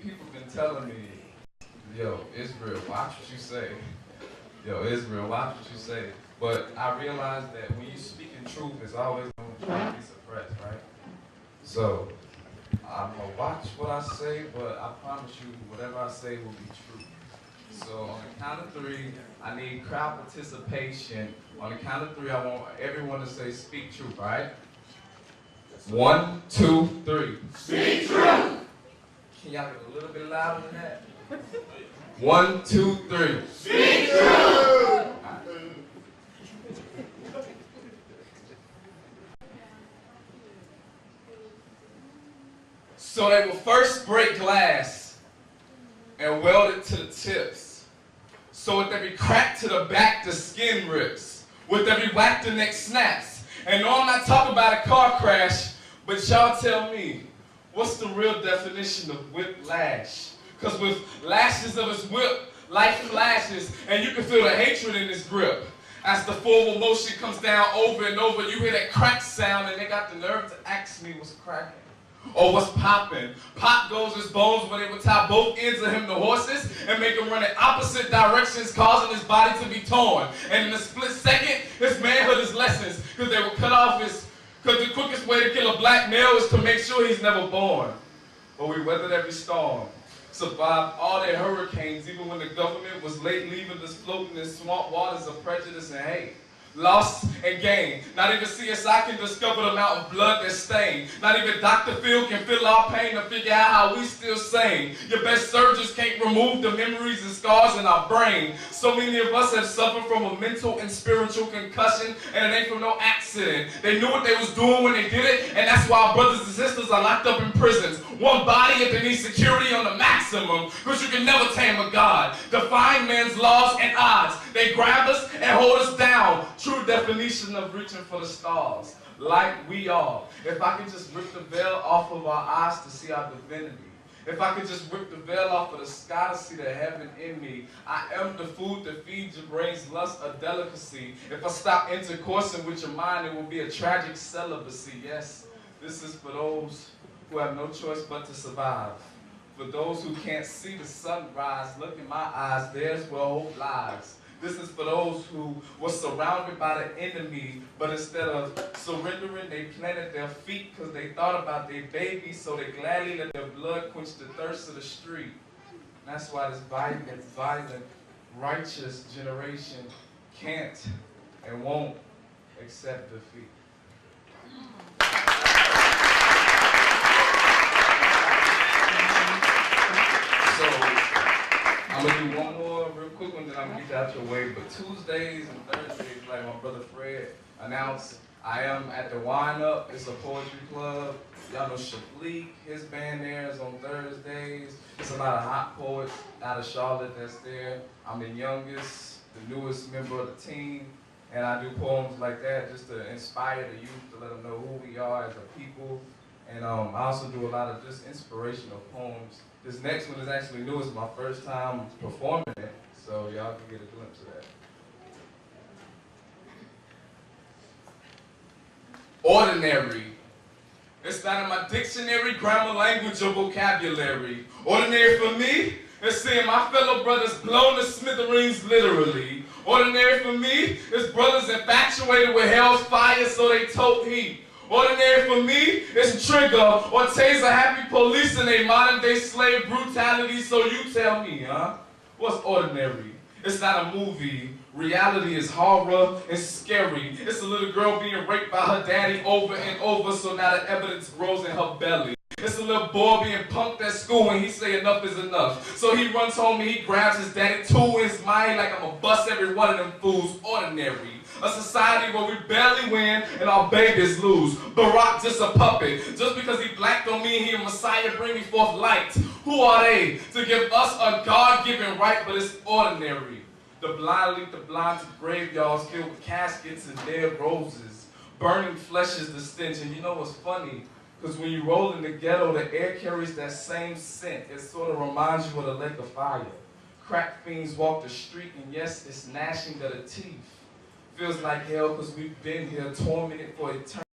people been telling me, yo, Israel, watch what you say. Yo, Israel, watch what you say. But I realize that when you speak in truth, it's always going to try to be suppressed, right? So I'm going to watch what I say, but I promise you, whatever I say will be true. So on the count of three, I need crowd participation. On the count of three, I want everyone to say speak truth, right? 1, 2, 3. Speak truth. Can y'all get a little bit louder than that? 1, 2, 3. Speak truth. So they will first break glass and weld it to the tips. So with every crack to the back, the skin rips. With every whack, the neck snaps. And no, I'm not talking about a car crash, but y'all tell me, what's the real definition of whiplash? Because with lashes of his whip, life flashes, and you can feel the hatred in his grip. As the forward motion comes down over and over, you hear that crack sound, and they got the nerve to ask me what's cracking. Or what's popping? Pop goes his bones when they would tie both ends of him to horses and make him run in opposite directions, causing his body to be torn. And in a split second, his manhood is lessened because they would cut off his, because the quickest way to kill a black male is to make sure he's never born. But we weathered every storm, survived all their hurricanes, even when the government was late leaving us floating in swamp waters of prejudice and hate. Lost and gained. Not even CSI can discover the amount of blood that's stained. Not even Dr. Phil can feel our pain to figure out how we still sane. Your best surgeons can't remove the memories and scars in our brain. So many of us have suffered from a mental and spiritual concussion, and it ain't from no accident. They knew what they was doing when they did it, and that's why our brothers and sisters are locked up in prisons. One body if they need security on the maximum, because you can never tame a God. Defying man's laws and odds. They grab us and hold us down. True definition of reaching for the stars, like we are. If I could just rip the veil off of our eyes to see our divinity. If I could just rip the veil off of the sky to see the heaven in me. I am the food to feed your brain's lust, a delicacy. If I stop intercoursing with your mind, it will be a tragic celibacy. Yes, this is for those who have no choice but to survive. For those who can't see the sunrise, look in my eyes, there's where hope lies. This is for those who were surrounded by the enemy, but instead of surrendering, they planted their feet because they thought about their baby, so they gladly let their blood quench the thirst of the street. And that's why this violent, righteous generation can't and won't accept defeat. I'm going to do one more real quick one, then I'm going to get you out your way. But Tuesdays and Thursdays, like my brother Fred announced, I am at the Wine Up. It's a poetry club. Y'all know Shableek, his band there is on Thursdays. It's a lot of hot poets out of Charlotte that's there. I'm the youngest, the newest member of the team. And I do poems like that just to inspire the youth, to let them know who we are as a people. And I also do a lot of just inspirational poems. This next one is actually new. It's my first time performing it, so y'all can get a glimpse of that. Ordinary. It's not in my dictionary, grammar, language, or vocabulary. Ordinary for me is seeing my fellow brothers blown to smithereens literally. Ordinary for me is brothers infatuated with hell's fire so they tote heat. Ordinary for me is trigger or taser happy police in a modern day slave brutality, so you tell me, huh? What's ordinary? It's not a movie. Reality is horror and scary. It's a little girl being raped by her daddy over and over, so now the evidence grows in her belly. It's a little boy being punked at school and he say enough is enough. So he runs home and he grabs his daddy too in his mind like I'm gonna bust every one of them fools. Ordinary. A society where we barely win and our babies lose. Barack just a puppet. Just because he black don't mean he a messiah bringing forth light. Who are they to give us a God-given right, but it's ordinary. The blind lead the blind to graveyards filled with caskets and dead roses. Burning flesh is the stench, and you know what's funny? Because when you roll in the ghetto, the air carries that same scent. It sort of reminds you of the lake of fire. Crack fiends walk the street, and yes, it's gnashing of the teeth. Feels like hell because we've been here tormented for eternity.